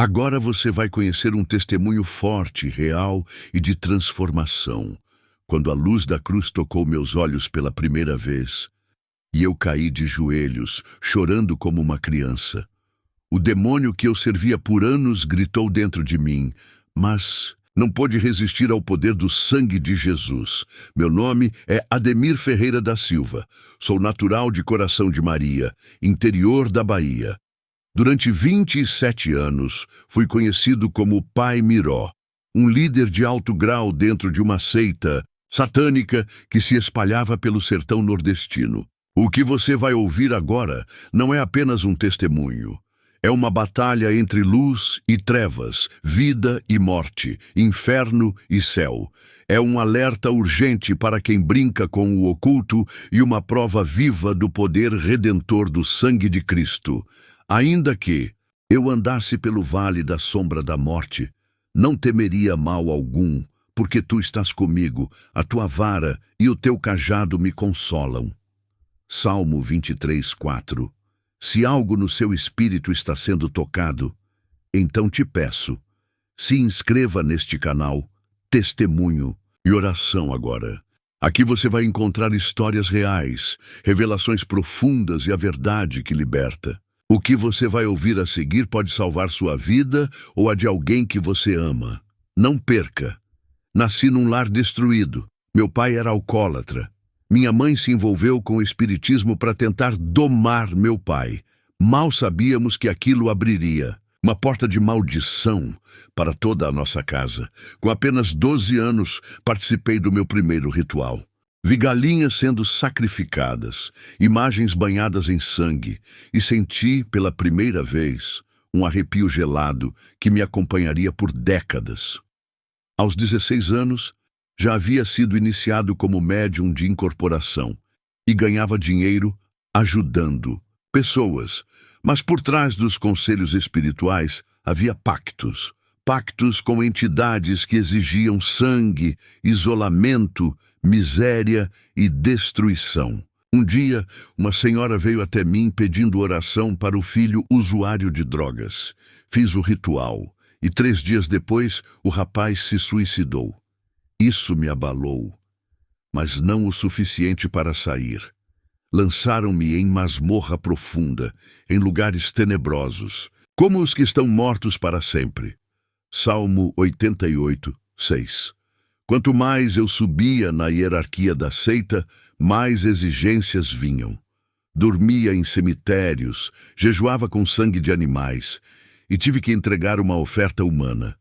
Agora você vai conhecer um testemunho forte, real e de transformação. Quando a luz da cruz tocou meus olhos pela primeira vez, e eu caí de joelhos, chorando como uma criança. O demônio que eu servia por anos gritou dentro de mim, mas não pôde resistir ao poder do sangue de Jesus. Meu nome é Ademir Ferreira da Silva. Sou natural de Coração de Maria, interior da Bahia. Durante 27 anos, fui conhecido como Pai Miró, um líder de alto grau dentro de uma seita satânica que se espalhava pelo sertão nordestino. O que você vai ouvir agora não é apenas um testemunho. É uma batalha entre luz e trevas, vida e morte, inferno e céu. É um alerta urgente para quem brinca com o oculto e uma prova viva do poder redentor do sangue de Cristo. Ainda que eu andasse pelo vale da sombra da morte, não temeria mal algum, porque tu estás comigo, a tua vara e o teu cajado me consolam. Salmo 23:4. Se algo no seu espírito está sendo tocado, então te peço, se inscreva neste canal, testemunho e oração agora. Aqui você vai encontrar histórias reais, revelações profundas e a verdade que liberta. O que você vai ouvir a seguir pode salvar sua vida ou a de alguém que você ama. Não perca. Nasci num lar destruído. Meu pai era alcoólatra. Minha mãe se envolveu com o espiritismo para tentar domar meu pai. Mal sabíamos que aquilo abriria uma porta de maldição para toda a nossa casa. Com apenas 12 anos, participei do meu primeiro ritual. Vi galinhas sendo sacrificadas, imagens banhadas em sangue, e senti, pela primeira vez, um arrepio gelado que me acompanharia por décadas. Aos 16 anos, já havia sido iniciado como médium de incorporação e ganhava dinheiro ajudando pessoas. Mas por trás dos conselhos espirituais havia pactos. Pactos com entidades que exigiam sangue, isolamento, miséria e destruição. Um dia, uma senhora veio até mim pedindo oração para o filho usuário de drogas. Fiz o ritual e 3 dias depois o rapaz se suicidou. Isso me abalou, mas não o suficiente para sair. Lançaram-me em masmorra profunda, em lugares tenebrosos, como os que estão mortos para sempre. Salmo 88:6. Quanto mais eu subia na hierarquia da seita, mais exigências vinham. Dormia em cemitérios, jejuava com sangue de animais e tive que entregar uma oferta humana.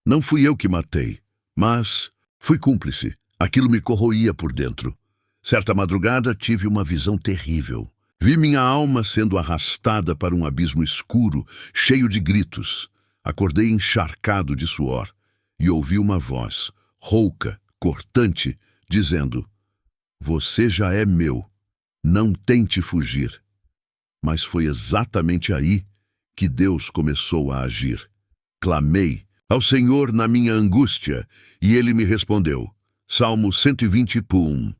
Não fui eu que matei, mas fui cúmplice. Aquilo me corroía por dentro. Certa madrugada tive uma visão terrível. Vi minha alma sendo arrastada para um abismo escuro, cheio de gritos. Acordei encharcado de suor e ouvi uma voz, rouca, cortante, dizendo: "Você já é meu, não tente fugir." Mas foi exatamente aí que Deus começou a agir. Clamei ao Senhor na minha angústia e Ele me respondeu. Salmo 120:1.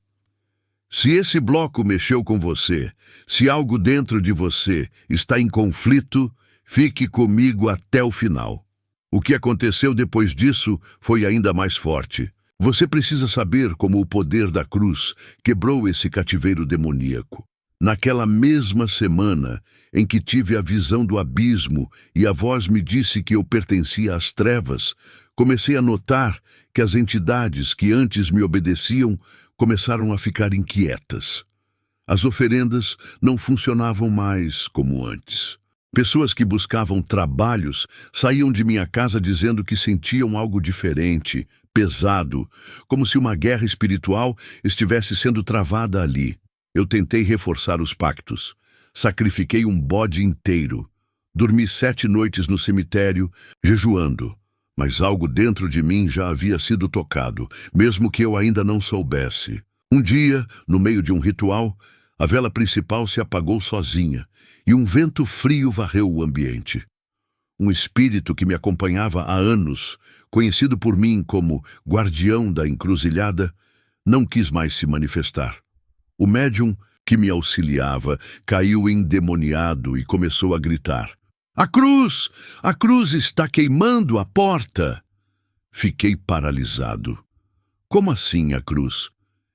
Se esse bloco mexeu com você, se algo dentro de você está em conflito, fique comigo até o final. O que aconteceu depois disso foi ainda mais forte. Você precisa saber como o poder da cruz quebrou esse cativeiro demoníaco. Naquela mesma semana em que tive a visão do abismo e a voz me disse que eu pertencia às trevas, comecei a notar que as entidades que antes me obedeciam começaram a ficar inquietas. As oferendas não funcionavam mais como antes. Pessoas que buscavam trabalhos saíam de minha casa dizendo que sentiam algo diferente, pesado, como se uma guerra espiritual estivesse sendo travada ali. Eu tentei reforçar os pactos. Sacrifiquei um bode inteiro. Dormi 7 noites no cemitério, jejuando. Mas algo dentro de mim já havia sido tocado, mesmo que eu ainda não soubesse. Um dia, no meio de um ritual, a vela principal se apagou sozinha e um vento frio varreu o ambiente. Um espírito que me acompanhava há anos, conhecido por mim como guardião da encruzilhada, não quis mais se manifestar. O médium que me auxiliava caiu endemoniado e começou a gritar: A cruz! A cruz está queimando a porta! Fiquei paralisado. Como assim a cruz?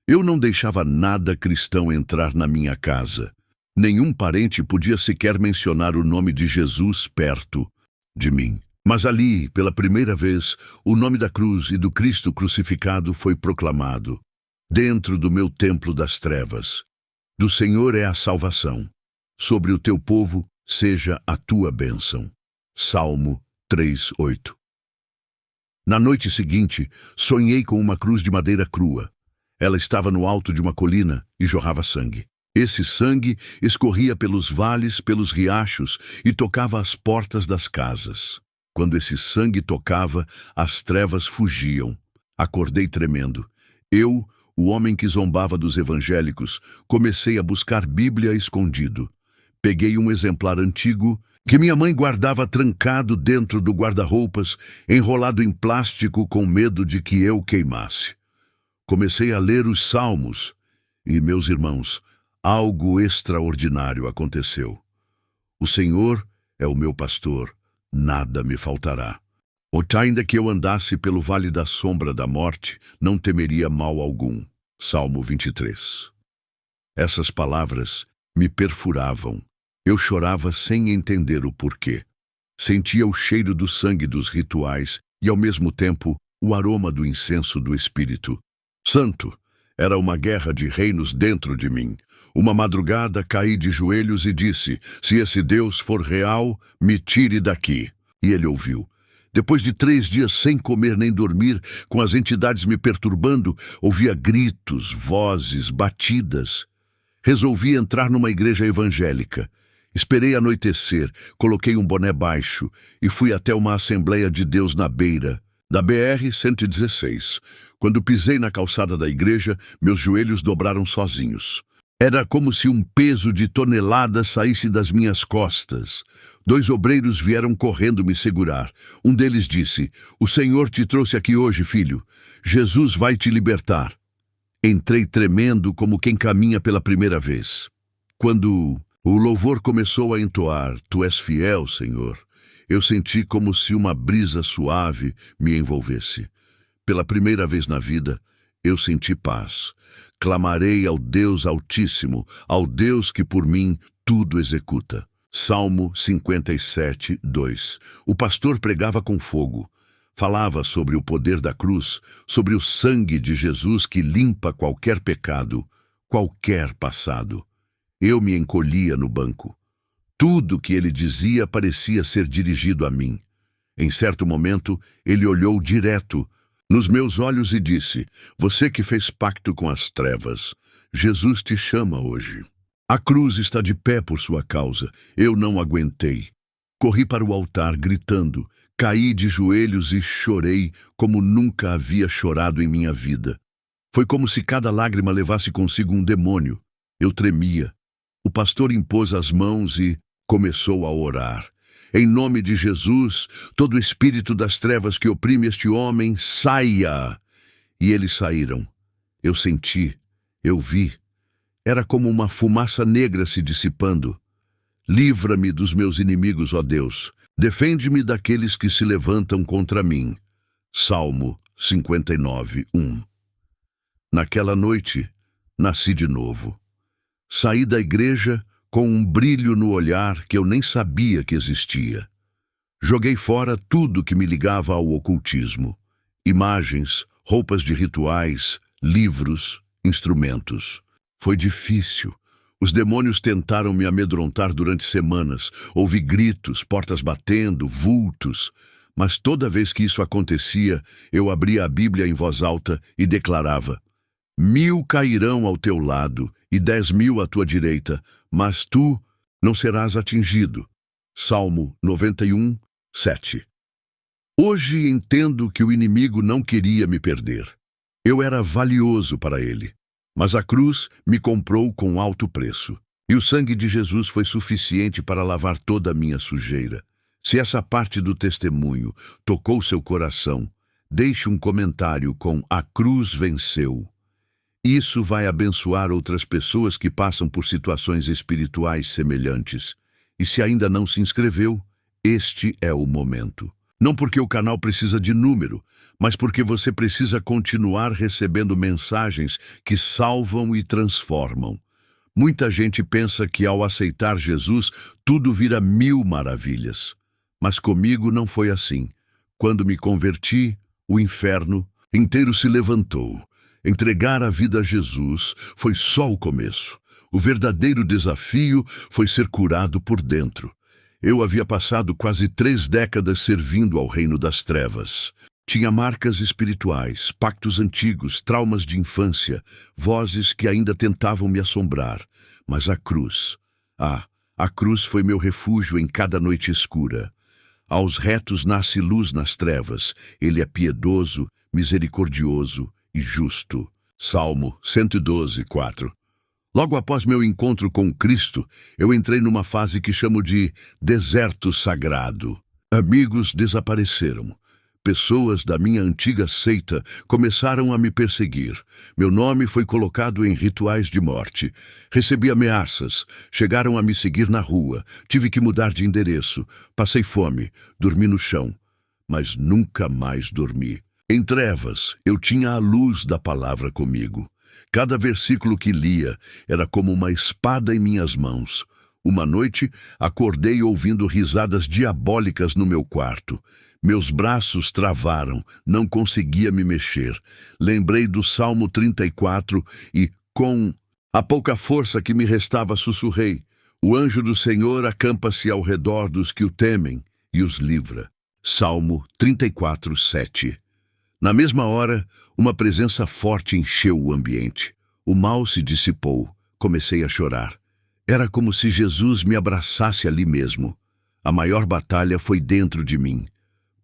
Eu não deixava nada cristão entrar na minha casa. Nenhum parente podia sequer mencionar o nome de Jesus perto de mim. Mas ali, pela primeira vez, o nome da cruz e do Cristo crucificado foi proclamado. Dentro do meu templo das trevas. Do Senhor é a salvação. Sobre o teu povo seja a tua bênção. Salmo 3:8. Na noite seguinte, sonhei com uma cruz de madeira crua. Ela estava no alto de uma colina e jorrava sangue. Esse sangue escorria pelos vales, pelos riachos e tocava as portas das casas. Quando esse sangue tocava, as trevas fugiam. Acordei tremendo. Eu, o homem que zombava dos evangélicos, comecei a buscar Bíblia escondido. Peguei um exemplar antigo que minha mãe guardava trancado dentro do guarda-roupas, enrolado em plástico com medo de que eu queimasse. Comecei a ler os Salmos e, meus irmãos, algo extraordinário aconteceu. O Senhor é o meu pastor, nada me faltará. Ainda que eu andasse pelo vale da sombra da morte, não temeria mal algum. Salmo 23. Essas palavras me perfuravam. Eu chorava sem entender o porquê. Sentia o cheiro do sangue dos rituais e, ao mesmo tempo, o aroma do incenso do Espírito Santo. Era uma guerra de reinos dentro de mim. Uma madrugada caí de joelhos e disse: se esse Deus for real, me tire daqui. E ele ouviu. Depois de 3 dias sem comer nem dormir, com as entidades me perturbando, ouvia gritos, vozes, batidas. Resolvi entrar numa igreja evangélica. Esperei anoitecer, coloquei um boné baixo e fui até uma Assembleia de Deus na beira da BR-116. Quando pisei na calçada da igreja, meus joelhos dobraram sozinhos. Era como se um peso de toneladas saísse das minhas costas. 2 obreiros vieram correndo me segurar. Um deles disse: o Senhor te trouxe aqui hoje, filho. Jesus vai te libertar. Entrei tremendo como quem caminha pela primeira vez. Quando o louvor começou a entoar: Tu és fiel, Senhor, eu senti como se uma brisa suave me envolvesse. Pela primeira vez na vida, eu senti paz. Clamarei ao Deus Altíssimo, ao Deus que por mim tudo executa. Salmo 57, 2. O pastor pregava com fogo. Falava sobre o poder da cruz, sobre o sangue de Jesus que limpa qualquer pecado, qualquer passado. Eu me encolhia no banco. Tudo que ele dizia parecia ser dirigido a mim. Em certo momento, ele olhou direto nos meus olhos e disse: você que fez pacto com as trevas, Jesus te chama hoje. A cruz está de pé por sua causa. Eu não aguentei. Corri para o altar gritando, caí de joelhos e chorei como nunca havia chorado em minha vida. Foi como se cada lágrima levasse consigo um demônio. Eu tremia. O pastor impôs as mãos e começou a orar. Em nome de Jesus, todo espírito das trevas que oprime este homem, saia! E eles saíram. Eu senti, eu vi. Era como uma fumaça negra se dissipando. Livra-me dos meus inimigos, ó Deus. Defende-me daqueles que se levantam contra mim. Salmo 59, 1. Naquela noite, nasci de novo. Saí da igreja com um brilho no olhar que eu nem sabia que existia. Joguei fora tudo que me ligava ao ocultismo. Imagens, roupas de rituais, livros, instrumentos. Foi difícil. Os demônios tentaram me amedrontar durante semanas. Ouvi gritos, portas batendo, vultos. Mas toda vez que isso acontecia, eu abria a Bíblia em voz alta e declarava: 1000 cairão ao teu lado e 10.000 à tua direita, mas tu não serás atingido. Salmo 91, 7. Hoje entendo que o inimigo não queria me perder. Eu era valioso para ele, mas a cruz me comprou com alto preço. E o sangue de Jesus foi suficiente para lavar toda a minha sujeira. Se essa parte do testemunho tocou seu coração, deixe um comentário com "A cruz venceu". Isso vai abençoar outras pessoas que passam por situações espirituais semelhantes. E se ainda não se inscreveu, Este é o momento. Não porque o canal precisa de número, mas porque você precisa continuar recebendo mensagens que salvam e transformam. Muita gente pensa que ao aceitar Jesus, tudo vira mil maravilhas. Mas comigo não foi assim. Quando me converti, o inferno inteiro se levantou. Entregar a vida a Jesus foi só o começo. O verdadeiro desafio foi ser curado por dentro. Eu havia passado quase 3 décadas servindo ao reino das trevas. Tinha marcas espirituais, pactos antigos, traumas de infância, vozes que ainda tentavam me assombrar. Mas a cruz foi meu refúgio em cada noite escura. Aos retos nasce luz nas trevas. Ele é piedoso, misericordioso e justo. Salmo 112, 4. Logo após meu encontro com Cristo, eu entrei numa fase que chamo de deserto sagrado. Amigos desapareceram. Pessoas da minha antiga seita começaram a me perseguir. Meu nome foi colocado em rituais de morte. Recebi ameaças. Chegaram a me seguir na rua. Tive que mudar de endereço. Passei fome. Dormi no chão. Mas nunca mais dormi. Em trevas, eu tinha a luz da palavra comigo. Cada versículo que lia era como uma espada em minhas mãos. Uma noite, acordei ouvindo risadas diabólicas no meu quarto. Meus braços travaram, não conseguia me mexer. Lembrei do Salmo 34 e, com a pouca força que me restava, sussurrei: o anjo do Senhor acampa-se ao redor dos que o temem e os livra. Salmo 34, 7. Na mesma hora, uma presença forte encheu o ambiente. O mal se dissipou. Comecei a chorar. Era como se Jesus me abraçasse ali mesmo. A maior batalha foi dentro de mim.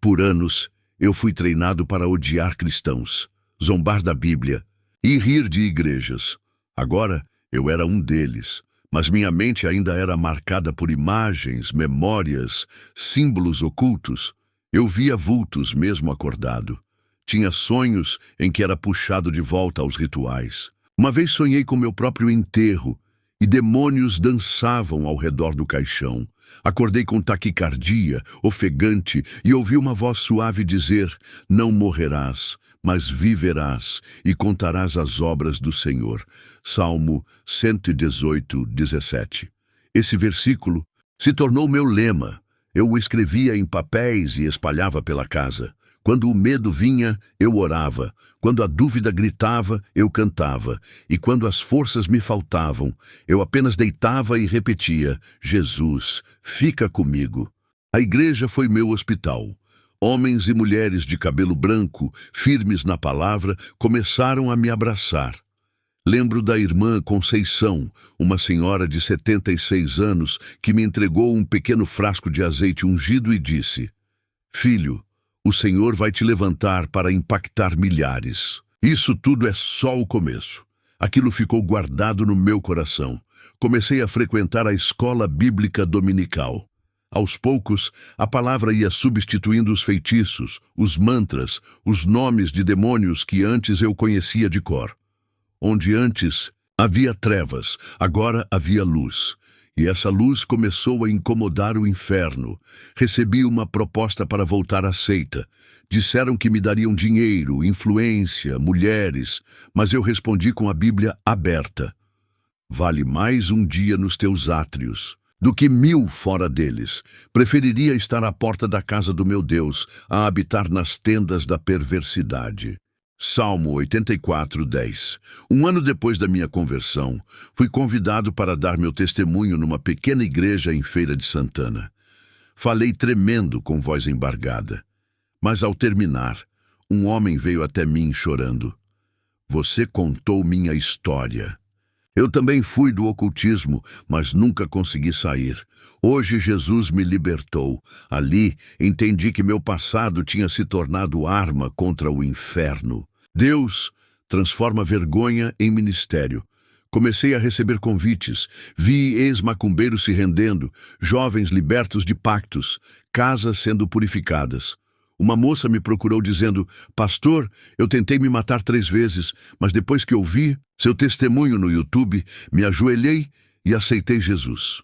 Por anos, eu fui treinado para odiar cristãos, zombar da Bíblia e rir de igrejas. Agora, eu era um deles, mas minha mente ainda era marcada por imagens, memórias, símbolos ocultos. Eu via vultos mesmo acordado. Tinha sonhos em que era puxado de volta aos rituais. Uma vez sonhei com meu próprio enterro e demônios dançavam ao redor do caixão. Acordei com taquicardia, ofegante, e ouvi uma voz suave dizer: não morrerás, mas viverás e contarás as obras do Senhor. Salmo 118, 17. Esse versículo se tornou meu lema. Eu o escrevia em papéis e espalhava pela casa. Quando o medo vinha, eu orava. Quando a dúvida gritava, eu cantava. E quando as forças me faltavam, eu apenas deitava e repetia: Jesus, fica comigo. A igreja foi meu hospital. Homens e mulheres de cabelo branco, firmes na palavra, começaram a me abraçar. Lembro da irmã Conceição, uma senhora de 76 anos, que me entregou um pequeno frasco de azeite ungido e disse: filho, o Senhor vai te levantar para impactar milhares. Isso tudo é só o começo. Aquilo ficou guardado no meu coração. Comecei a frequentar a escola bíblica dominical. Aos poucos, a palavra ia substituindo os feitiços, os mantras, os nomes de demônios que antes eu conhecia de cor. Onde antes havia trevas, agora havia luz. E essa luz começou a incomodar o inferno. Recebi uma proposta para voltar à seita. Disseram que me dariam dinheiro, influência, mulheres, mas eu respondi com a Bíblia aberta: vale mais um dia nos teus átrios do que 1000 fora deles. Preferiria estar à porta da casa do meu Deus a habitar nas tendas da perversidade. Salmo 84, 10. Um ano depois da minha conversão, fui convidado para dar meu testemunho numa pequena igreja em Feira de Santana. Falei tremendo com voz embargada. Mas ao terminar, um homem veio até mim chorando. Você contou minha história. Eu também fui do ocultismo, mas nunca consegui sair. Hoje Jesus me libertou. Ali, entendi que meu passado tinha se tornado arma contra o inferno. Deus transforma vergonha em ministério. Comecei a receber convites. Vi ex-macumbeiros se rendendo, jovens libertos de pactos, casas sendo purificadas. Uma moça me procurou dizendo: pastor, eu tentei me matar 3 vezes, mas depois que ouvi seu testemunho no YouTube, me ajoelhei e aceitei Jesus.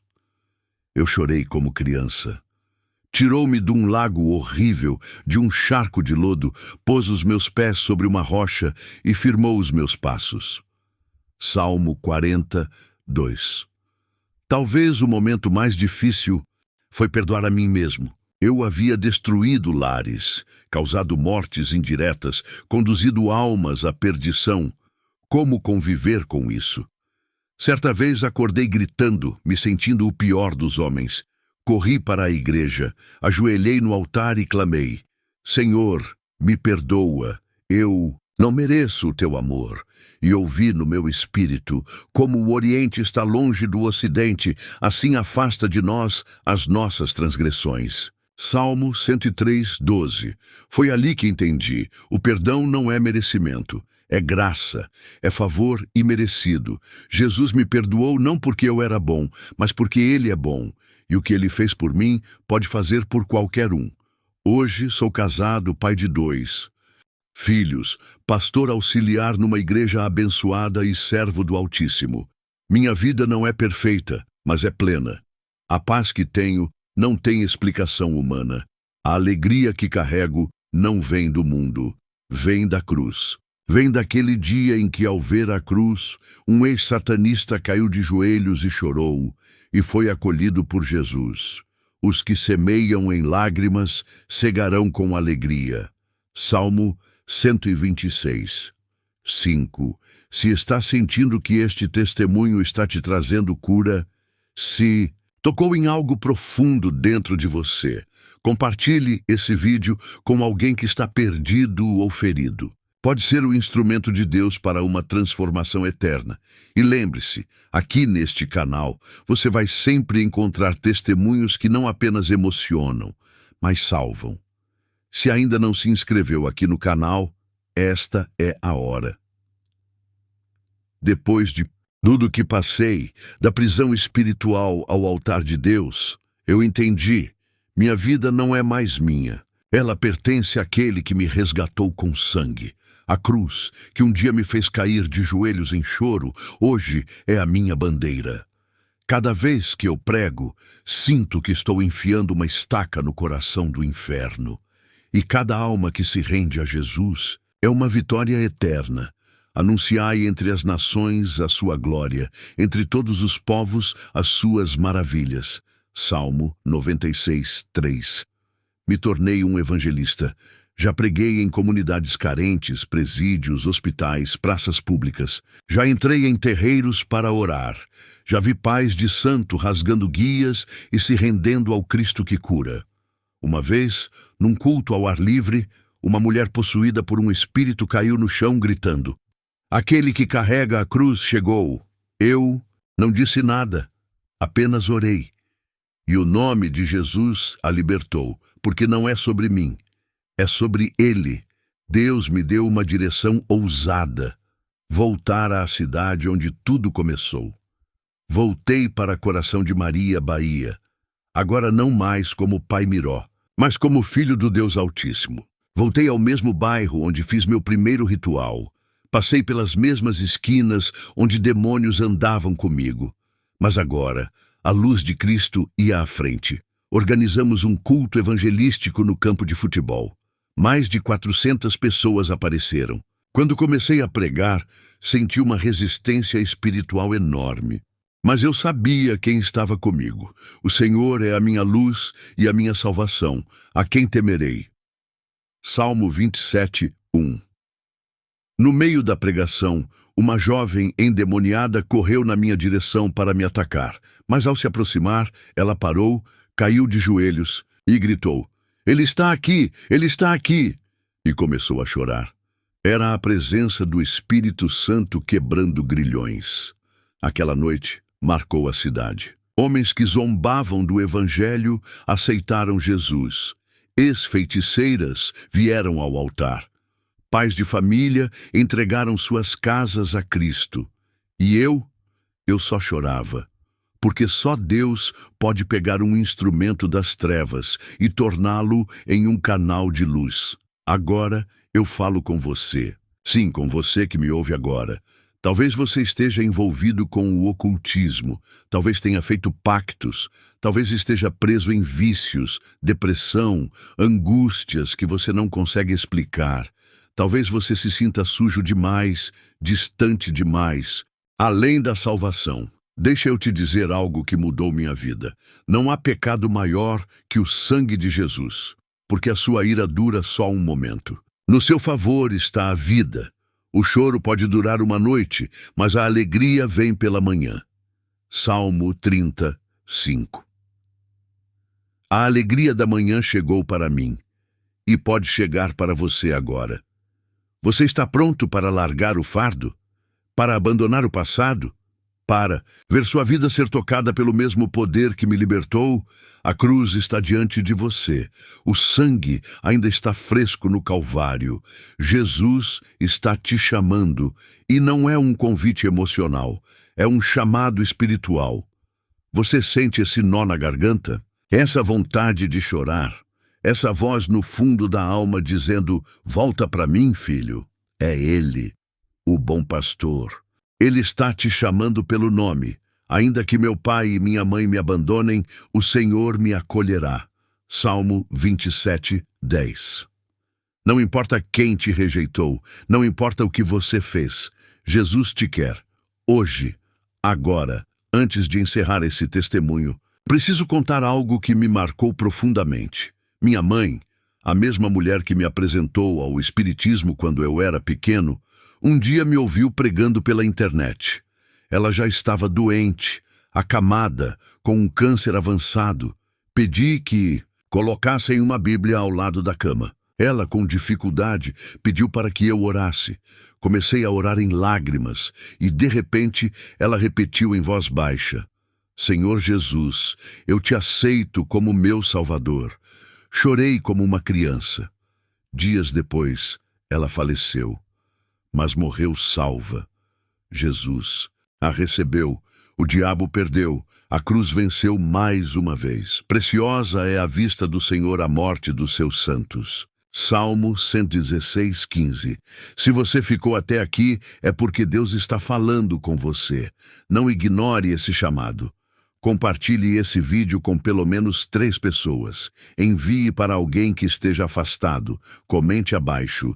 Eu chorei como criança. Tirou-me de um lago horrível, de um charco de lodo, pôs os meus pés sobre uma rocha e firmou os meus passos. Salmo 42. Talvez o momento mais difícil foi perdoar a mim mesmo. Eu havia destruído lares, causado mortes indiretas, conduzido almas à perdição. Como conviver com isso? Certa vez acordei gritando, me sentindo o pior dos homens. Corri para a igreja, ajoelhei no altar e clamei: Senhor, me perdoa, eu não mereço o teu amor. E ouvi no meu espírito: como o Oriente está longe do Ocidente, assim afasta de nós as nossas transgressões. Salmo 103, 12. Foi ali que entendi: o perdão não é merecimento, é graça, é favor imerecido. Jesus me perdoou não porque eu era bom, mas porque Ele é bom. E o que Ele fez por mim, pode fazer por qualquer um. Hoje sou casado, pai de 2 filhos, pastor auxiliar numa igreja abençoada e servo do Altíssimo. Minha vida não é perfeita, mas é plena. A paz que tenho não tem explicação humana. A alegria que carrego não vem do mundo, vem da cruz. Vem daquele dia em que, ao ver a cruz, um ex-satanista caiu de joelhos e chorou, e foi acolhido por Jesus. Os que semeiam em lágrimas cegarão com alegria. Salmo 126, 5. Se está sentindo que este testemunho está te trazendo cura, se tocou em algo profundo dentro de você, compartilhe esse vídeo com alguém que está perdido ou ferido. Pode ser o instrumento de Deus para uma transformação eterna. E lembre-se, aqui neste canal, você vai sempre encontrar testemunhos que não apenas emocionam, mas salvam. Se ainda não se inscreveu aqui no canal, esta é a hora. Depois de tudo que passei, da prisão espiritual ao altar de Deus, eu entendi: minha vida não é mais minha. Ela pertence àquele que me resgatou com sangue. A cruz, que um dia me fez cair de joelhos em choro, hoje é a minha bandeira. Cada vez que eu prego, sinto que estou enfiando uma estaca no coração do inferno. E cada alma que se rende a Jesus é uma vitória eterna. Anunciai entre as nações a sua glória, entre todos os povos as suas maravilhas. Salmo 96, 3. Me tornei um evangelista. Já preguei em comunidades carentes, presídios, hospitais, praças públicas. Já entrei em terreiros para orar. Já vi pais de santo rasgando guias e se rendendo ao Cristo que cura. Uma vez, num culto ao ar livre, uma mulher possuída por um espírito caiu no chão gritando: Aquele que carrega a cruz chegou. Eu não disse nada, apenas orei. E o nome de Jesus a libertou, porque não é sobre mim. É sobre Ele. Deus me deu uma direção ousada. Voltar à cidade onde tudo começou. Voltei para Coração de Maria, Bahia. Agora não mais como Pai Miró, mas como filho do Deus Altíssimo. Voltei ao mesmo bairro onde fiz meu primeiro ritual. Passei pelas mesmas esquinas onde demônios andavam comigo. Mas agora, a luz de Cristo ia à frente. Organizamos um culto evangelístico no campo de futebol. Mais de 400 pessoas apareceram. Quando comecei a pregar, senti uma resistência espiritual enorme. Mas eu sabia quem estava comigo. O Senhor é a minha luz e a minha salvação. A quem temerei? Salmo 27, 1. No meio da pregação, uma jovem endemoniada correu na minha direção para me atacar. Mas ao se aproximar, ela parou, caiu de joelhos e gritou: Ele está aqui! Ele está aqui! E começou a chorar. Era a presença do Espírito Santo quebrando grilhões. Aquela noite marcou a cidade. Homens que zombavam do Evangelho aceitaram Jesus. Ex-feiticeiras vieram ao altar. Pais de família entregaram suas casas a Cristo. E eu só chorava. Porque só Deus pode pegar um instrumento das trevas e torná-lo em um canal de luz. Agora eu falo com você. Sim, com você que me ouve agora. Talvez você esteja envolvido com o ocultismo, talvez tenha feito pactos, talvez esteja preso em vícios, depressão, angústias que você não consegue explicar. Talvez você se sinta sujo demais, distante demais, além da salvação. Deixa eu te dizer algo que mudou minha vida. Não há pecado maior que o sangue de Jesus, porque a sua ira dura só um momento. No seu favor está a vida. O choro pode durar uma noite, mas a alegria vem pela manhã. Salmo 35. A alegria da manhã chegou para mim, e pode chegar para você agora. Você está pronto para largar o fardo? Para abandonar o passado? Para ver sua vida ser tocada pelo mesmo poder que me libertou? A cruz está diante de você. O sangue ainda está fresco no Calvário. Jesus está te chamando, e não é um convite emocional, é um chamado espiritual. Você sente esse nó na garganta? Essa vontade de chorar? Essa voz no fundo da alma dizendo, volta para mim, filho? É Ele, o bom pastor. Ele está te chamando pelo nome. Ainda que meu pai e minha mãe me abandonem, o Senhor me acolherá. Salmo 27, 10. Não importa quem te rejeitou, não importa o que você fez, Jesus te quer. Hoje, agora, antes de encerrar esse testemunho, preciso contar algo que me marcou profundamente. Minha mãe, a mesma mulher que me apresentou ao Espiritismo quando eu era pequeno, um dia me ouviu pregando pela internet. Ela já estava doente, acamada, com um câncer avançado. Pedi que colocassem uma Bíblia ao lado da cama. Ela, com dificuldade, pediu para que eu orasse. Comecei a orar em lágrimas e, de repente, ela repetiu em voz baixa, Senhor Jesus, eu te aceito como meu Salvador. Chorei como uma criança. Dias depois, ela faleceu. Mas morreu salva. Jesus a recebeu, o diabo perdeu, a cruz venceu mais uma vez. Preciosa é à vista do Senhor a morte dos seus santos. Salmo 116, 15. Se você ficou até aqui, é porque Deus está falando com você. Não ignore esse chamado. Compartilhe esse vídeo com pelo menos 3 pessoas. Envie para alguém que esteja afastado. Comente abaixo.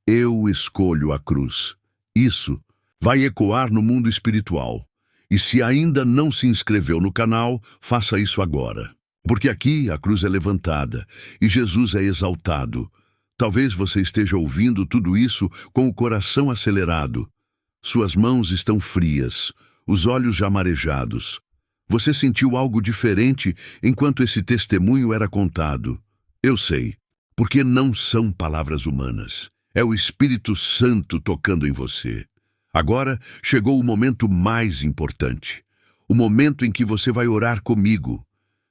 Eu escolho a cruz. Isso vai ecoar no mundo espiritual. E se ainda não se inscreveu no canal, faça isso agora. Porque aqui a cruz é levantada e Jesus é exaltado. Talvez você esteja ouvindo tudo isso com o coração acelerado. Suas mãos estão frias, os olhos já marejados. Você sentiu algo diferente enquanto esse testemunho era contado. Eu sei, porque não são palavras humanas. É o Espírito Santo tocando em você. Agora chegou o momento mais importante. O momento em que você vai orar comigo.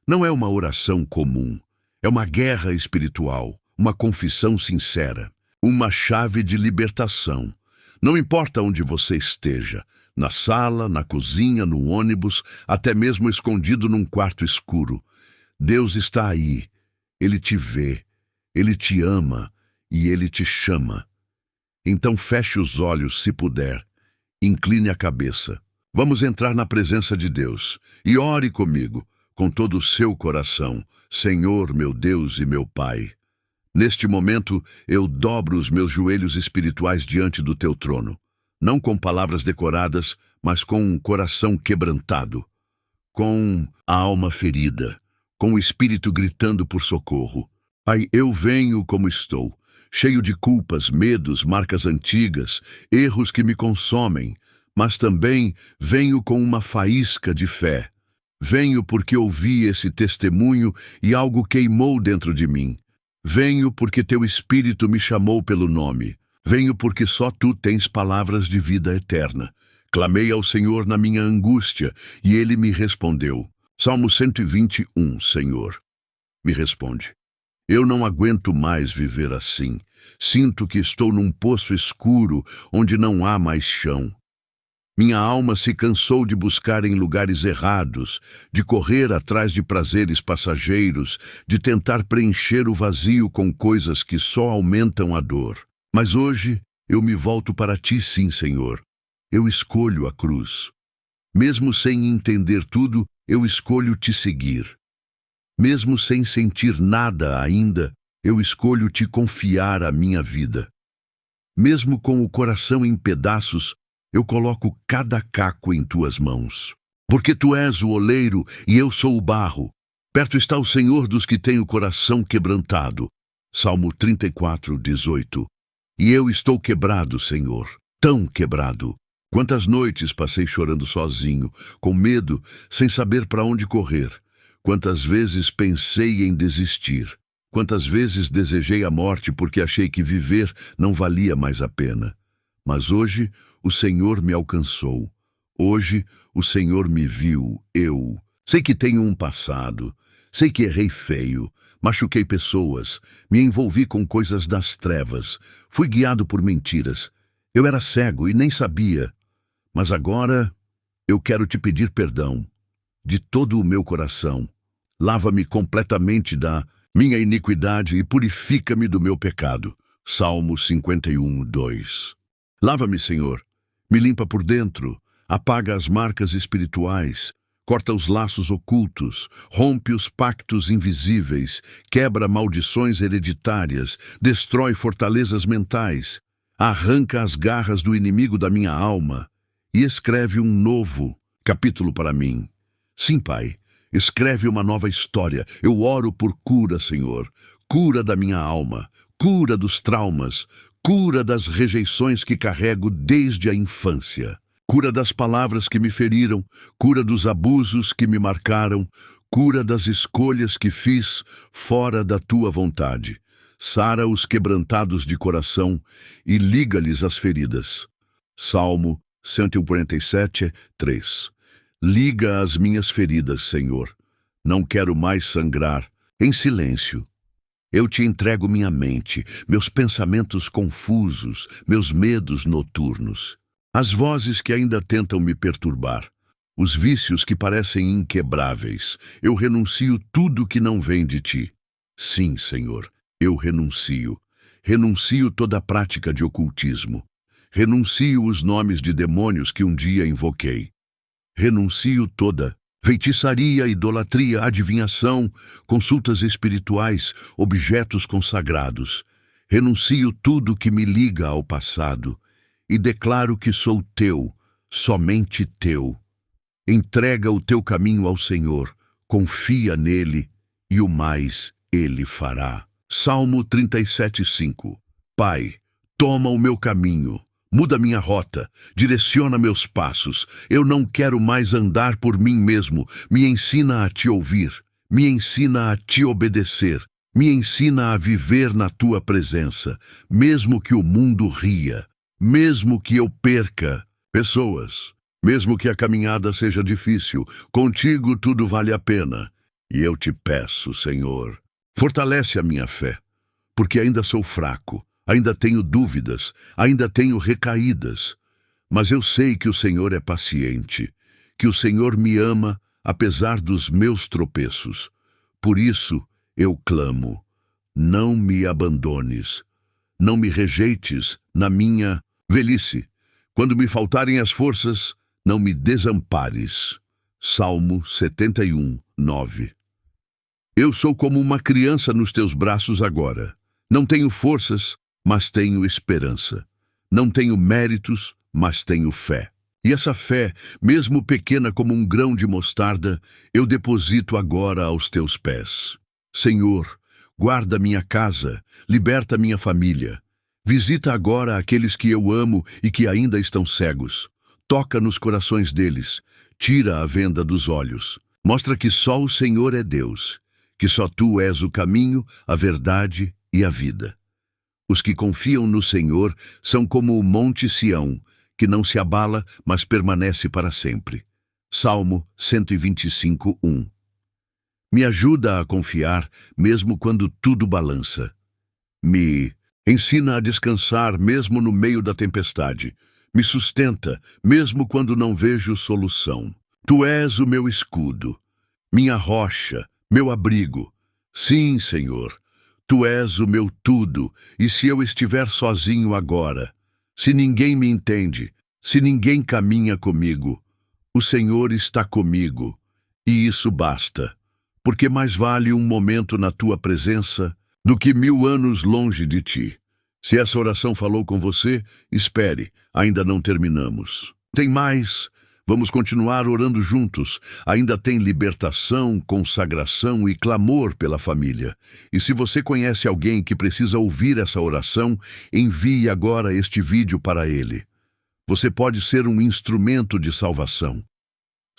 Não é uma oração comum. É uma guerra espiritual, uma confissão sincera, uma chave de libertação. Não importa onde você esteja, na sala, na cozinha, no ônibus, até mesmo escondido num quarto escuro. Deus está aí. Ele te vê. Ele te ama. E Ele te chama. Então feche os olhos, se puder. Incline a cabeça. Vamos entrar na presença de Deus. E ore comigo, com todo o seu coração. Senhor, meu Deus e meu Pai. Neste momento, eu dobro os meus joelhos espirituais diante do teu trono. Não com palavras decoradas, mas com um coração quebrantado. Com a alma ferida. Com o espírito gritando por socorro. Pai, eu venho como estou. Cheio de culpas, medos, marcas antigas, erros que me consomem, mas também venho com uma faísca de fé. Venho porque ouvi esse testemunho e algo queimou dentro de mim. Venho porque teu Espírito me chamou pelo nome. Venho porque só tu tens palavras de vida eterna. Clamei ao Senhor na minha angústia e Ele me respondeu. Salmo 121, Senhor, me responde. Eu não aguento mais viver assim. Sinto que estou num poço escuro onde não há mais chão. Minha alma se cansou de buscar em lugares errados, de correr atrás de prazeres passageiros, de tentar preencher o vazio com coisas que só aumentam a dor. Mas hoje eu me volto para ti, sim, Senhor. eu escolho a cruz. Mesmo sem entender tudo, eu escolho te seguir. Mesmo sem sentir nada ainda, eu escolho te confiar a minha vida. Mesmo com o coração em pedaços, eu coloco cada caco em tuas mãos. Porque tu és o oleiro e eu sou o barro. Perto está o Senhor dos que têm o coração quebrantado. Salmo 34, 18. E eu estou quebrado, Senhor, tão quebrado. Quantas noites passei chorando sozinho, com medo, sem saber para onde correr. Quantas vezes pensei em desistir. Quantas vezes desejei a morte porque achei que viver não valia mais a pena. Mas hoje o Senhor me alcançou. Hoje o Senhor me viu, eu. Sei que tenho um passado. Sei que errei feio. Machuquei pessoas. Me envolvi com coisas das trevas. Fui guiado por mentiras. Eu era cego e nem sabia. Mas agora eu quero te pedir perdão. De todo o meu coração. Lava-me completamente da minha iniquidade e purifica-me do meu pecado. Salmo 51, 2. Lava-me, Senhor. Me limpa por dentro. Apaga as marcas espirituais. Corta os laços ocultos. Rompe os pactos invisíveis. Quebra maldições hereditárias. Destrói fortalezas mentais. Arranca as garras do inimigo da minha alma. E escreve um novo capítulo para mim. Sim, Pai. Escreve uma nova história. Eu oro por cura, Senhor. Cura da minha alma. Cura dos traumas. Cura das rejeições que carrego desde a infância. Cura das palavras que me feriram. Cura dos abusos que me marcaram. Cura das escolhas que fiz fora da tua vontade. Sara os quebrantados de coração e liga-lhes as feridas. Salmo 147, 3. Liga as minhas feridas, Senhor. Não quero mais sangrar. Em silêncio. Eu te entrego minha mente, meus pensamentos confusos, meus medos noturnos. As vozes que ainda tentam me perturbar. Os vícios que parecem inquebráveis. Eu renuncio tudo que não vem de ti. Sim, Senhor, eu renuncio. Renuncio toda a prática de ocultismo. Renuncio os nomes de demônios que um dia invoquei. Renuncio toda feitiçaria, idolatria, adivinhação, consultas espirituais, objetos consagrados. Renuncio tudo que me liga ao passado e declaro que sou teu, somente teu. Entrega o teu caminho ao Senhor, confia nele e o mais ele fará. Salmo 37, 5. Pai, toma o meu caminho. Muda minha rota, direciona meus passos. Eu não quero mais andar por mim mesmo. Me ensina a te ouvir. Me ensina a te obedecer. Me ensina a viver na tua presença. Mesmo que o mundo ria. Mesmo que eu perca pessoas. Mesmo que a caminhada seja difícil. Contigo tudo vale a pena. E eu te peço, Senhor, fortalece a minha fé. Porque ainda sou fraco. Ainda tenho dúvidas, ainda tenho recaídas, mas eu sei que o Senhor é paciente, que o Senhor me ama apesar dos meus tropeços. Por isso eu clamo, não me abandones, não me rejeites na minha velhice. Quando me faltarem as forças, não me desampares. Salmo 71, 9. Eu sou como uma criança nos teus braços agora. Não tenho forças, mas tenho esperança. Não tenho méritos, mas tenho fé. E essa fé, mesmo pequena como um grão de mostarda, eu deposito agora aos teus pés. Senhor, guarda minha casa, liberta minha família. Visita agora aqueles que eu amo e que ainda estão cegos. Toca nos corações deles, tira a venda dos olhos. Mostra que só o Senhor é Deus, que só tu és o caminho, a verdade e a vida. Os que confiam no Senhor são como o monte Sião, que não se abala, mas permanece para sempre. Salmo 125, 1. Me ajuda a confiar, mesmo quando tudo balança. Me ensina a descansar, mesmo no meio da tempestade. Me sustenta, mesmo quando não vejo solução. Tu és o meu escudo, minha rocha, meu abrigo. Sim, Senhor. Tu és o meu tudo, e se eu estiver sozinho agora, se ninguém me entende, Se ninguém caminha comigo, o Senhor está comigo, e isso basta, porque mais vale um momento na tua presença do que 1000 anos longe de ti. Se essa oração falou com você, espere, ainda não terminamos. Tem mais. Vamos continuar orando juntos. Ainda tem libertação, consagração e clamor pela família. E se você conhece alguém que precisa ouvir essa oração, envie agora este vídeo para ele. Você pode ser um instrumento de salvação.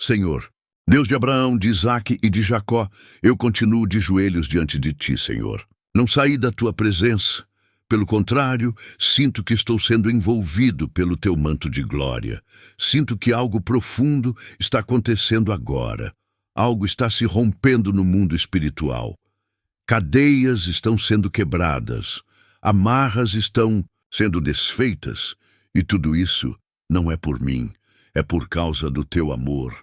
Senhor, Deus de Abraão, de Isaque e de Jacó, eu continuo de joelhos diante de ti, Senhor. Não saí da tua presença. Pelo contrário, sinto que estou sendo envolvido pelo teu manto de glória. Sinto que algo profundo está acontecendo agora. Algo está se rompendo no mundo espiritual. Cadeias estão sendo quebradas. Amarras estão sendo desfeitas. E tudo isso não é por mim, é por causa do teu amor.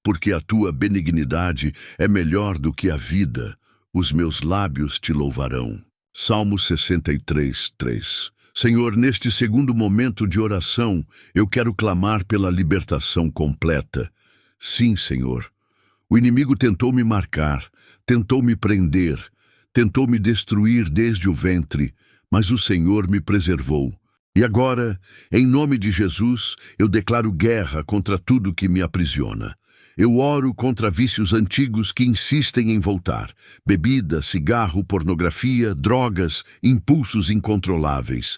Porque a tua benignidade é melhor do que a vida. Os meus lábios te louvarão. Salmo 63, 3. Senhor, neste segundo momento de oração, eu quero clamar pela libertação completa. Sim, Senhor. O inimigo tentou me marcar, tentou me prender, tentou me destruir desde o ventre, mas o Senhor me preservou. E agora, em nome de Jesus, eu declaro guerra contra tudo que me aprisiona. Eu oro contra vícios antigos que insistem em voltar. Bebida, cigarro, pornografia, drogas, impulsos incontroláveis.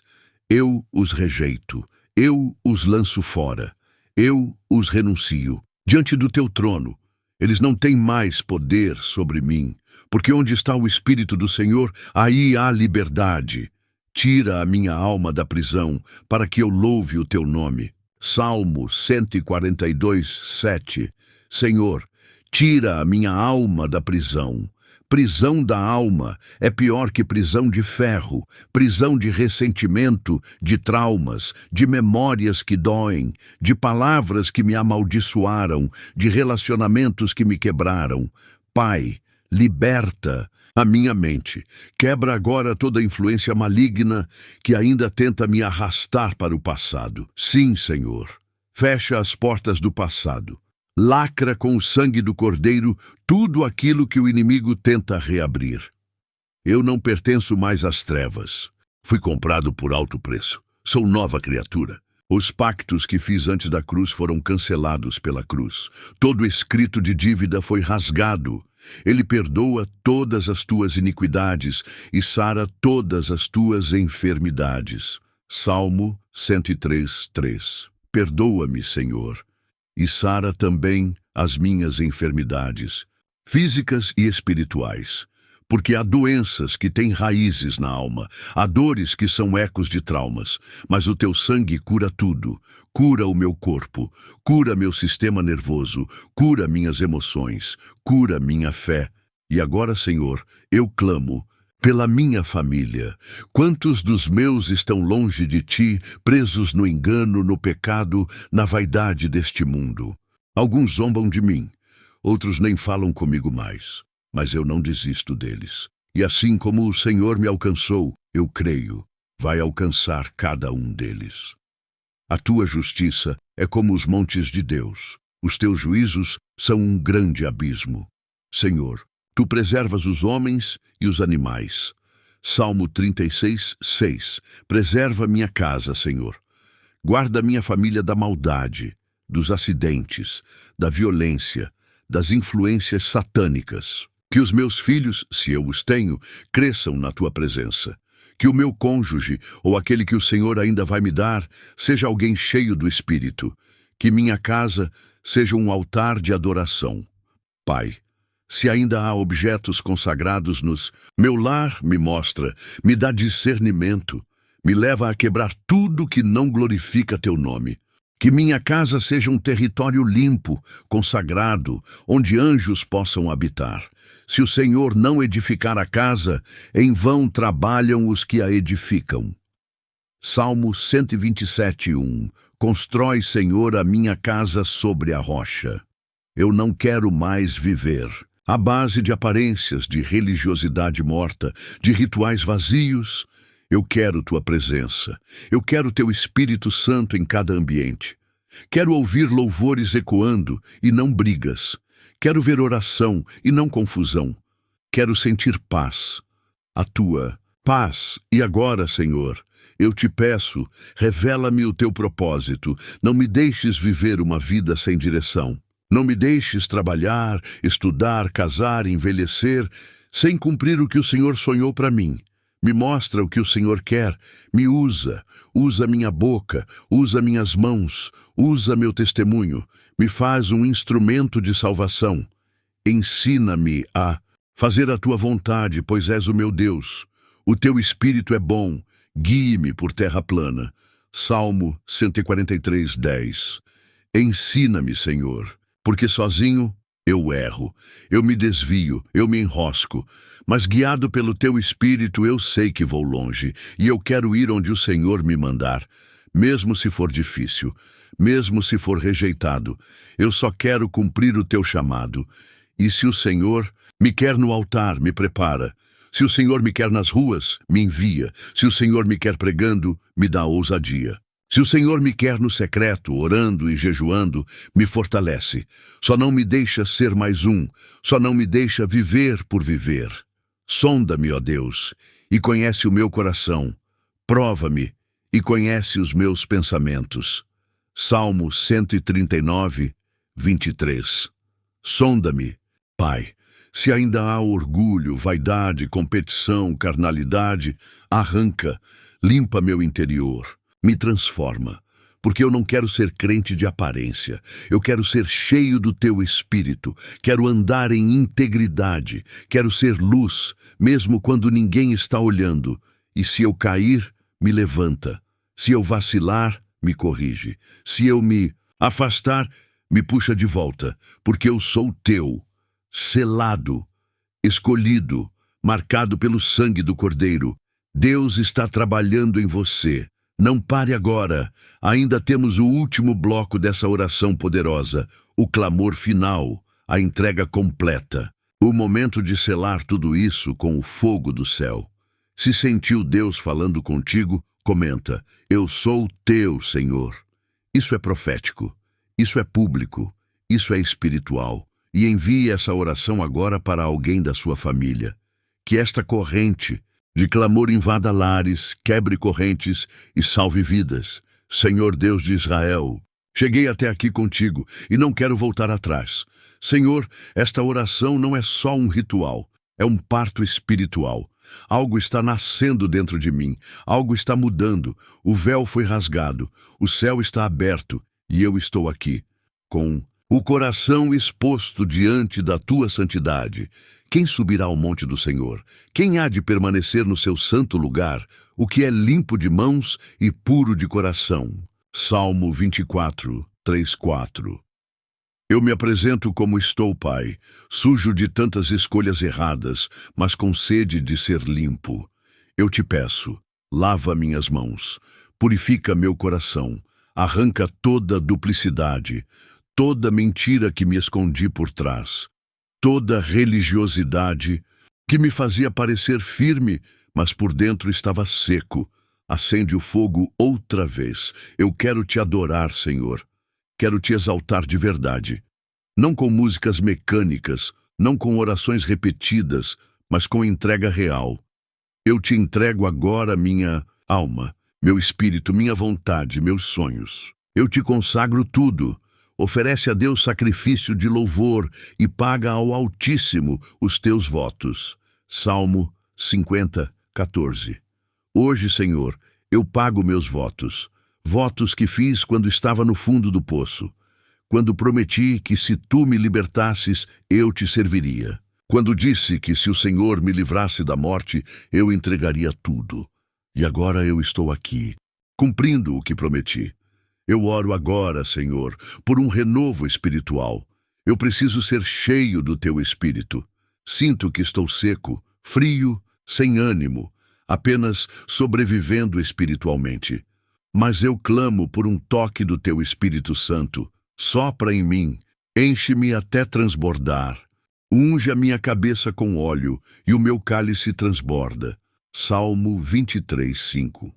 Eu os rejeito. Eu os lanço fora. Eu os renuncio. Diante do teu trono, eles não têm mais poder sobre mim, porque onde está o Espírito do Senhor, aí há liberdade. Tira a minha alma da prisão, para que eu louve o teu nome. Salmo 142, 7. Senhor, tira a minha alma da prisão. Prisão da alma é pior que prisão de ferro, prisão de ressentimento, de traumas, de memórias que doem, de palavras que me amaldiçoaram, de relacionamentos que me quebraram. Pai, liberta a minha mente. Quebra agora toda influência maligna que ainda tenta me arrastar para o passado. Sim, Senhor. Fecha as portas do passado. Lacra com o sangue do Cordeiro tudo aquilo que o inimigo tenta reabrir. Eu não pertenço mais às trevas. Fui comprado por alto preço. Sou nova criatura. Os pactos que fiz antes da cruz foram cancelados pela cruz. Todo escrito de dívida foi rasgado. Ele perdoa todas as tuas iniquidades e sara todas as tuas enfermidades. Salmo 103, 3. Perdoa-me, Senhor, e sara também as minhas enfermidades, físicas e espirituais, porque há doenças que têm raízes na alma, há dores que são ecos de traumas, mas o teu sangue cura tudo, cura o meu corpo, cura meu sistema nervoso, cura minhas emoções, cura minha fé. E agora, Senhor, eu clamo pela minha família. Quantos dos meus estão longe de ti, presos no engano, no pecado, na vaidade deste mundo? Alguns zombam de mim, outros nem falam comigo mais, mas eu não desisto deles. E assim como o Senhor me alcançou, eu creio, vai alcançar cada um deles. A tua justiça é como os montes de Deus. Os teus juízos são um grande abismo. Senhor, tu preservas os homens e os animais. Salmo 36, 6. Preserva minha casa, Senhor. Guarda minha família da maldade, dos acidentes, da violência, das influências satânicas. Que os meus filhos, se eu os tenho, cresçam na tua presença. Que o meu cônjuge, ou aquele que o Senhor ainda vai me dar, seja alguém cheio do Espírito. Que minha casa seja um altar de adoração. Pai, se ainda há objetos consagrados meu lar me mostra, me dá discernimento, me leva a quebrar tudo que não glorifica teu nome. Que minha casa seja um território limpo, consagrado, onde anjos possam habitar. Se o Senhor não edificar a casa, em vão trabalham os que a edificam. Salmo 127, 1. Constrói, Senhor, a minha casa sobre a rocha. Eu não quero mais viver à base de aparências, de religiosidade morta, de rituais vazios. Eu quero tua presença. Eu quero teu Espírito Santo em cada ambiente. Quero ouvir louvores ecoando e não brigas. Quero ver oração e não confusão. Quero sentir paz, a tua paz. E agora, Senhor, eu te peço, revela-me o teu propósito. Não me deixes viver uma vida sem direção. Não me deixes trabalhar, estudar, casar, envelhecer, sem cumprir o que o Senhor sonhou para mim. Me mostra o que o Senhor quer, me usa minha boca, usa minhas mãos, usa meu testemunho, me faz um instrumento de salvação. Ensina-me a fazer a tua vontade, pois és o meu Deus. O teu Espírito é bom, guie-me por terra plana. Salmo 143, 10. Ensina-me, Senhor, porque sozinho eu erro, eu me desvio, eu me enrosco, mas guiado pelo teu Espírito eu sei que vou longe, e eu quero ir onde o Senhor me mandar, mesmo se for difícil, mesmo se for rejeitado, eu só quero cumprir o teu chamado. E se o Senhor me quer no altar, me prepara. Se o Senhor me quer nas ruas, me envia. Se o Senhor me quer pregando, me dá ousadia. Se o Senhor me quer no secreto, orando e jejuando, me fortalece. Só não me deixa ser mais um, só não me deixa viver por viver. Sonda-me, ó Deus, e conhece o meu coração. Prova-me e conhece os meus pensamentos. Salmo 139, 23. Sonda-me, Pai, se ainda há orgulho, vaidade, competição, carnalidade, arranca, limpa meu interior. Me transforma, porque eu não quero ser crente de aparência. Eu quero ser cheio do teu Espírito, quero andar em integridade, quero ser luz, mesmo quando ninguém está olhando. E se eu cair, me levanta. Se eu vacilar, me corrige. Se eu me afastar, me puxa de volta, porque eu sou teu, selado, escolhido, marcado pelo sangue do Cordeiro. Deus está trabalhando em você. Não pare agora, ainda temos o último bloco dessa oração poderosa, o clamor final, a entrega completa. O momento de selar tudo isso com o fogo do céu. Se sentiu Deus falando contigo, comenta, eu sou teu, Senhor. Isso é profético, isso é público, isso é espiritual. E envie essa oração agora para alguém da sua família. Que esta corrente de clamor invada lares, quebre correntes e salve vidas. Senhor Deus de Israel, cheguei até aqui contigo e não quero voltar atrás. Senhor, esta oração não é só um ritual, é um parto espiritual. Algo está nascendo dentro de mim, algo está mudando, o véu foi rasgado, o céu está aberto e eu estou aqui, com o coração exposto diante da tua santidade. Quem subirá ao monte do Senhor? Quem há de permanecer no seu santo lugar? O que é limpo de mãos e puro de coração. Salmo 24, 3, 4. Eu me apresento como estou, Pai, sujo de tantas escolhas erradas, mas com sede de ser limpo. Eu te peço, lava minhas mãos, purifica meu coração, arranca toda duplicidade, toda mentira que me escondi por trás, toda religiosidade que me fazia parecer firme, mas por dentro estava seco. Acende o fogo outra vez. Eu quero te adorar, Senhor. Quero te exaltar de verdade. Não com músicas mecânicas, não com orações repetidas, mas com entrega real. Eu te entrego agora minha alma, meu espírito, minha vontade, meus sonhos. Eu te consagro tudo. Oferece a Deus sacrifício de louvor e paga ao Altíssimo os teus votos. Salmo 50, 14. Hoje, Senhor, eu pago meus votos, votos que fiz quando estava no fundo do poço, quando prometi que se tu me libertasses, eu te serviria, quando disse que se o Senhor me livrasse da morte, eu entregaria tudo. E agora eu estou aqui, cumprindo o que prometi. Eu oro agora, Senhor, por um renovo espiritual. Eu preciso ser cheio do teu Espírito. Sinto que estou seco, frio, sem ânimo, apenas sobrevivendo espiritualmente. Mas eu clamo por um toque do teu Espírito Santo. Sopra em mim, enche-me até transbordar. Unge a minha cabeça com óleo e o meu cálice transborda. Salmo 23, 5.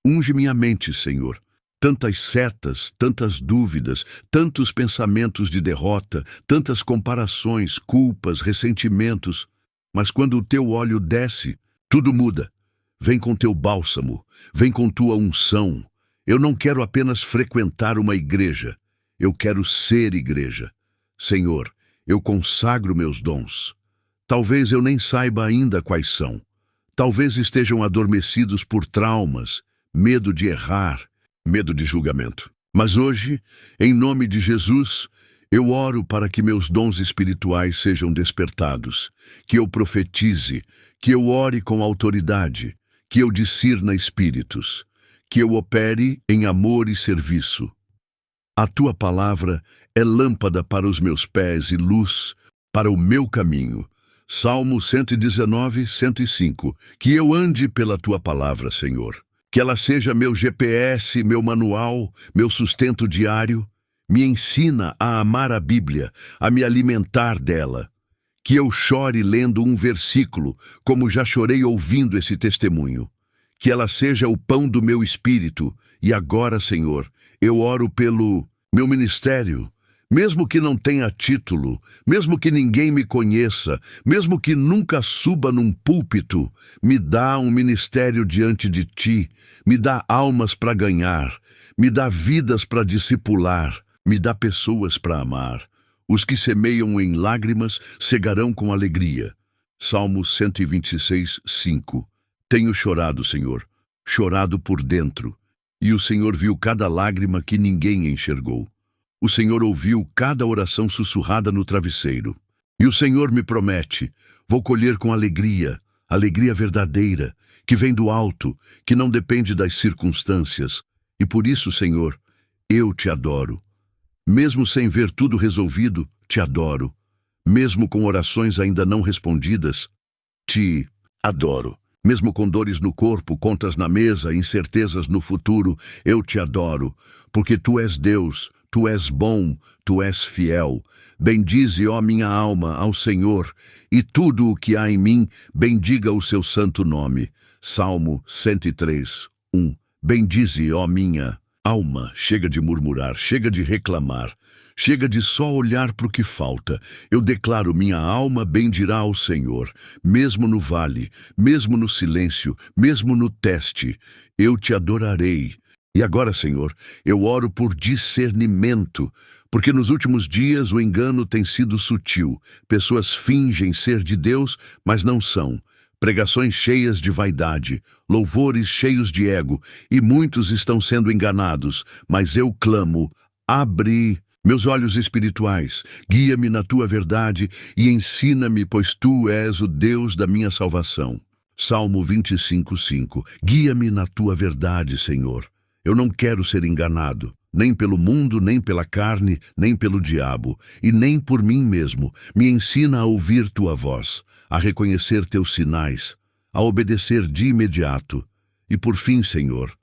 Unge minha mente, Senhor. Tantas setas, tantas dúvidas, tantos pensamentos de derrota, tantas comparações, culpas, ressentimentos. Mas quando o teu óleo desce, tudo muda. Vem com teu bálsamo, vem com tua unção. Eu não quero apenas frequentar uma igreja, eu quero ser igreja. Senhor, eu consagro meus dons. Talvez eu nem saiba ainda quais são. Talvez estejam adormecidos por traumas, medo de errar, medo de julgamento. Mas hoje, em nome de Jesus, eu oro para que meus dons espirituais sejam despertados, que eu profetize, que eu ore com autoridade, que eu discirna espíritos, que eu opere em amor e serviço. A tua palavra é lâmpada para os meus pés e luz para o meu caminho. Salmo 119, 105. Que eu ande pela tua palavra, Senhor. Que ela seja meu GPS, meu manual, meu sustento diário. Me ensina a amar a Bíblia, a me alimentar dela. Que eu chore lendo um versículo, como já chorei ouvindo esse testemunho. Que ela seja o pão do meu espírito. E agora, Senhor, eu oro pelo meu ministério. Mesmo que não tenha título, mesmo que ninguém me conheça, mesmo que nunca suba num púlpito, me dá um ministério diante de ti, me dá almas para ganhar, me dá vidas para discipular, me dá pessoas para amar. Os que semeiam em lágrimas cegarão com alegria. Salmo 126, 5. Tenho chorado, Senhor, chorado por dentro, e o Senhor viu cada lágrima que ninguém enxergou. O Senhor ouviu cada oração sussurrada no travesseiro. E o Senhor me promete, vou colher com alegria, alegria verdadeira, que vem do alto, que não depende das circunstâncias. E por isso, Senhor, eu te adoro. Mesmo sem ver tudo resolvido, te adoro. Mesmo com orações ainda não respondidas, te adoro. Mesmo com dores no corpo, contas na mesa, incertezas no futuro, eu te adoro, porque tu és Deus, tu és bom, tu és fiel. Bendize, ó minha alma, ao Senhor, e tudo o que há em mim, bendiga o seu santo nome. Salmo 103, 1. Bendize, ó minha alma, chega de murmurar, chega de reclamar, chega de só olhar para o que falta. Eu declaro, minha alma bendirá ao Senhor, mesmo no vale, mesmo no silêncio, mesmo no teste, eu te adorarei. E agora, Senhor, eu oro por discernimento, porque nos últimos dias o engano tem sido sutil. Pessoas fingem ser de Deus, mas não são. Pregações cheias de vaidade, louvores cheios de ego, e muitos estão sendo enganados. Mas eu clamo, abre meus olhos espirituais, guia-me na tua verdade e ensina-me, pois tu és o Deus da minha salvação. Salmo 25, 5. Guia-me na tua verdade, Senhor. Eu não quero ser enganado, nem pelo mundo, nem pela carne, nem pelo diabo, e nem por mim mesmo. Me ensina a ouvir tua voz, a reconhecer teus sinais, a obedecer de imediato. E por fim, Senhor,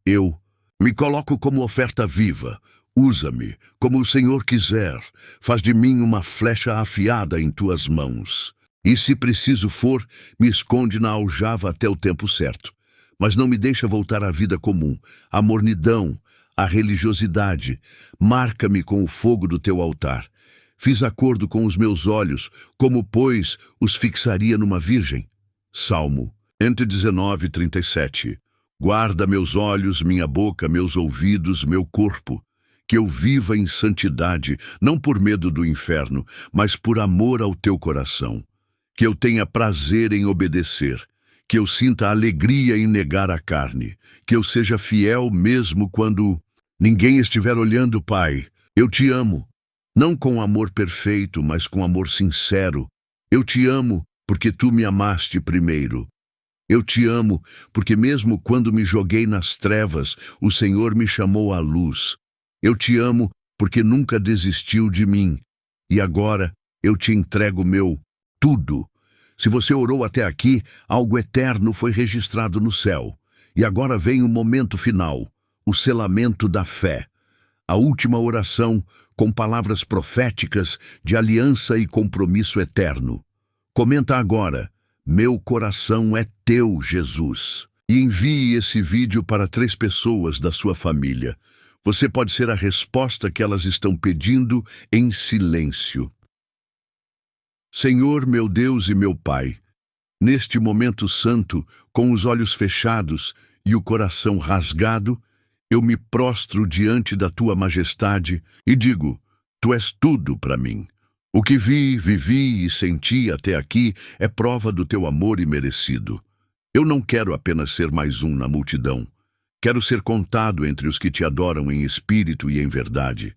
eu me coloco como oferta viva. Usa-me como o Senhor quiser. Faz de mim uma flecha afiada em tuas mãos. E se preciso for, me esconde na aljava até o tempo certo. Mas não me deixa voltar à vida comum, à mornidão, à religiosidade. Marca-me com o fogo do teu altar. Fiz acordo com os meus olhos, como, pois, os fixaria numa virgem. Salmo 119, 37. Guarda meus olhos, minha boca, meus ouvidos, meu corpo, que eu viva em santidade, não por medo do inferno, mas por amor ao teu coração. Que eu tenha prazer em obedecer, que eu sinta alegria em negar a carne, que eu seja fiel mesmo quando ninguém estiver olhando, Pai. Eu te amo, não com amor perfeito, mas com amor sincero. Eu te amo porque tu me amaste primeiro. Eu te amo porque mesmo quando me joguei nas trevas, o Senhor me chamou à luz. Eu te amo porque nunca desistiu de mim. E agora eu te entrego meu tudo. Se você orou até aqui, algo eterno foi registrado no céu. E agora vem o momento final, o selamento da fé. A última oração com palavras proféticas de aliança e compromisso eterno. Comenta agora, meu coração é teu, Jesus. e envie esse vídeo para 3 pessoas da sua família. Você pode ser a resposta que elas estão pedindo em silêncio. Senhor, meu Deus e meu Pai, neste momento santo, com os olhos fechados e o coração rasgado, eu me prostro diante da Tua Majestade e digo: Tu és tudo para mim. O que vi, vivi e senti até aqui é prova do Teu amor imerecido. Eu não quero apenas ser mais um na multidão. Quero ser contado entre os que Te adoram em espírito e em verdade.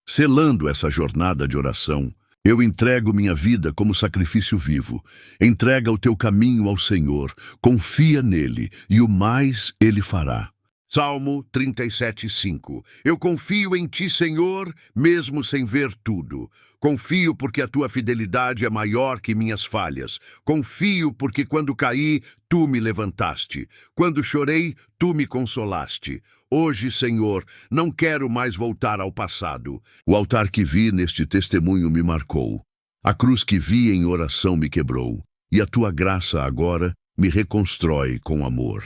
Selando essa jornada de oração, eu entrego minha vida como sacrifício vivo. Entrega o teu caminho ao Senhor, confia nele e o mais ele fará. Salmo 37:5. Eu confio em ti, Senhor, mesmo sem ver tudo. Confio porque a tua fidelidade é maior que minhas falhas. Confio porque quando caí, tu me levantaste. Quando chorei, tu me consolaste. Hoje, Senhor, não quero mais voltar ao passado. O altar que vi neste testemunho me marcou. A cruz que vi em oração me quebrou. E a tua graça agora me reconstrói com amor.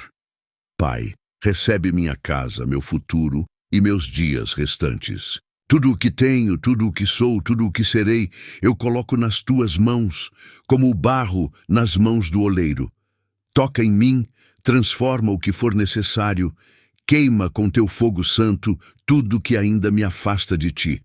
Pai, recebe minha casa, meu futuro e meus dias restantes. Tudo o que tenho, tudo o que sou, tudo o que serei, eu coloco nas tuas mãos, como o barro nas mãos do oleiro. Toca em mim, transforma o que for necessário, queima com teu fogo santo tudo que ainda me afasta de ti.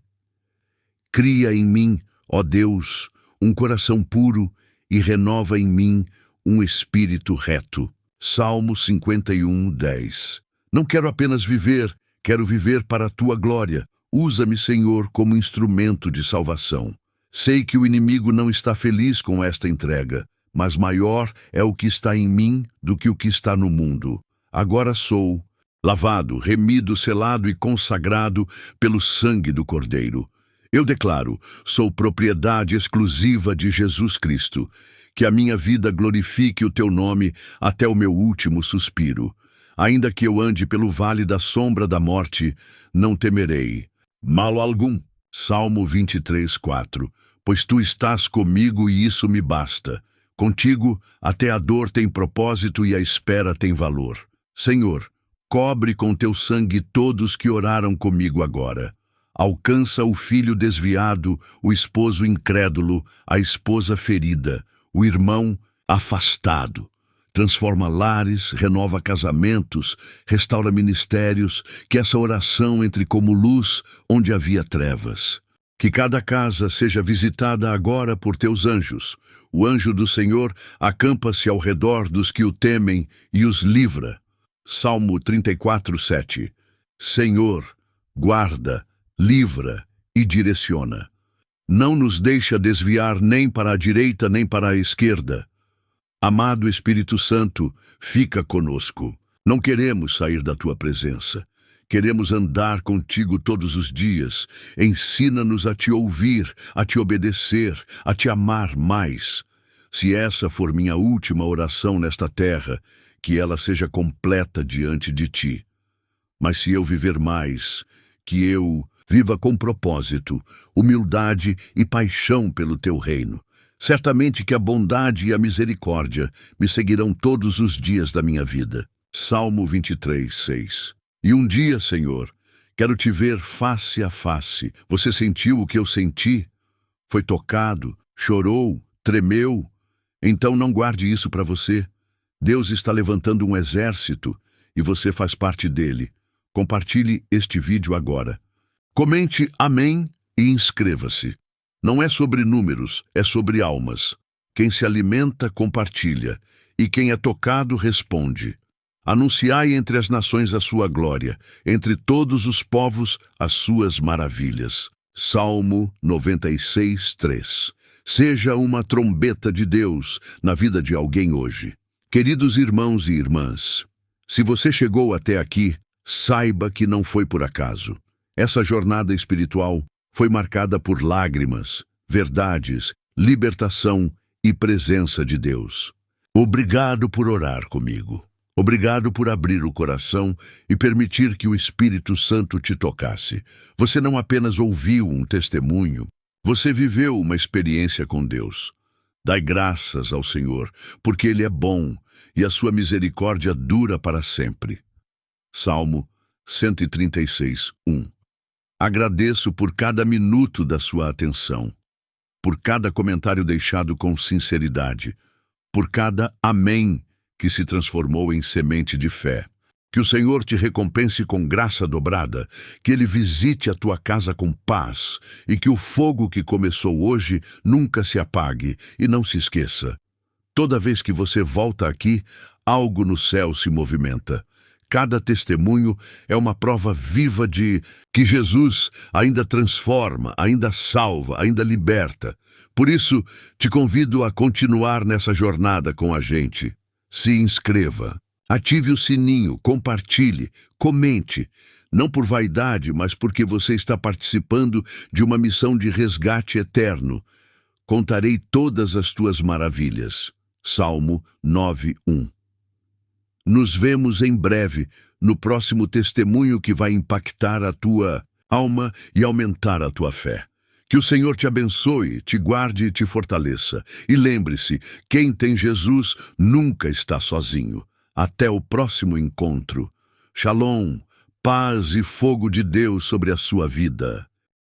Cria em mim, ó Deus, um coração puro e renova em mim um espírito reto. Salmo 51:10. Não quero apenas viver, quero viver para a tua glória. Usa-me, Senhor, como instrumento de salvação. Sei que o inimigo não está feliz com esta entrega, mas maior é o que está em mim do que o que está no mundo. Agora sou lavado, remido, selado e consagrado pelo sangue do Cordeiro. Eu declaro, sou propriedade exclusiva de Jesus Cristo. Que a minha vida glorifique o teu nome até o meu último suspiro. Ainda que eu ande pelo vale da sombra da morte, não temerei mal algum. Salmo 23:4. Pois tu estás comigo e isso me basta. Contigo até a dor tem propósito e a espera tem valor. Senhor, cobre com teu sangue todos que oraram comigo agora. Alcança o filho desviado, o esposo incrédulo, a esposa ferida, o irmão afastado. Transforma lares, renova casamentos, restaura ministérios, que essa oração entre como luz onde havia trevas. Que cada casa seja visitada agora por teus anjos. O anjo do Senhor acampa-se ao redor dos que o temem e os livra. Salmo 34:7. Senhor, guarda, livra e direciona. Não nos deixa desviar nem para a direita nem para a esquerda. Amado Espírito Santo, fica conosco. Não queremos sair da tua presença. Queremos andar contigo todos os dias. Ensina-nos a te ouvir, a te obedecer, a te amar mais. Se essa for minha última oração nesta terra, que ela seja completa diante de ti. Mas se eu viver mais, que eu viva com propósito, humildade e paixão pelo teu reino. Certamente que a bondade e a misericórdia me seguirão todos os dias da minha vida. Salmo 23:6. E um dia, Senhor, quero te ver face a face. Você sentiu o que eu senti? Foi tocado, chorou, tremeu? Então não guarde isso para você. Deus está levantando um exército e você faz parte dele. Compartilhe este vídeo agora. Comente amém e inscreva-se. Não é sobre números, é sobre almas. Quem se alimenta, compartilha, e quem é tocado, responde. Anunciai entre as nações a sua glória, entre todos os povos as suas maravilhas. Salmo 96:3. Seja uma trombeta de Deus na vida de alguém hoje. Queridos irmãos e irmãs, se você chegou até aqui, saiba que não foi por acaso. Essa jornada espiritual foi marcada por lágrimas, verdades, libertação e presença de Deus. Obrigado por orar comigo. Obrigado por abrir o coração e permitir que o Espírito Santo te tocasse. Você não apenas ouviu um testemunho, você viveu uma experiência com Deus. Dai graças ao Senhor, porque Ele é bom e a sua misericórdia dura para sempre. Salmo 136, 1. Agradeço por cada minuto da sua atenção, por cada comentário deixado com sinceridade, por cada amém que se transformou em semente de fé. Que o Senhor te recompense com graça dobrada, que Ele visite a tua casa com paz e que o fogo que começou hoje nunca se apague e não se esqueça. Toda vez que você volta aqui, algo no céu se movimenta. Cada testemunho é uma prova viva de que Jesus ainda transforma, ainda salva, ainda liberta. Por isso, te convido a continuar nessa jornada com a gente. Se inscreva. Ative o sininho, compartilhe, comente, não por vaidade, mas porque você está participando de uma missão de resgate eterno. Contarei todas as tuas maravilhas. Salmo 9:1. Nos vemos em breve, no próximo testemunho que vai impactar a tua alma e aumentar a tua fé. Que o Senhor te abençoe, te guarde e te fortaleça. E lembre-se, quem tem Jesus nunca está sozinho. Até o próximo encontro. Shalom, paz e fogo de Deus sobre a sua vida.